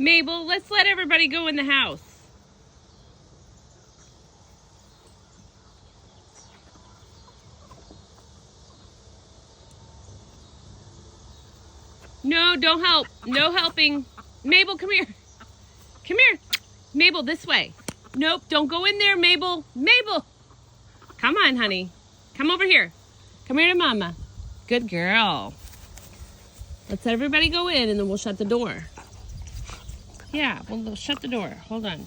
Mabel, let's let everybody go in the house. No, don't help. No helping. Mabel, come here. Come here. Mabel, this way. Nope, don't go in there, Mabel. Mabel. Come on, honey. Come over here. Come here to Mama. Good girl. Let's let everybody go in and then we'll shut the door. Yeah, we'll shut the door. Hold on.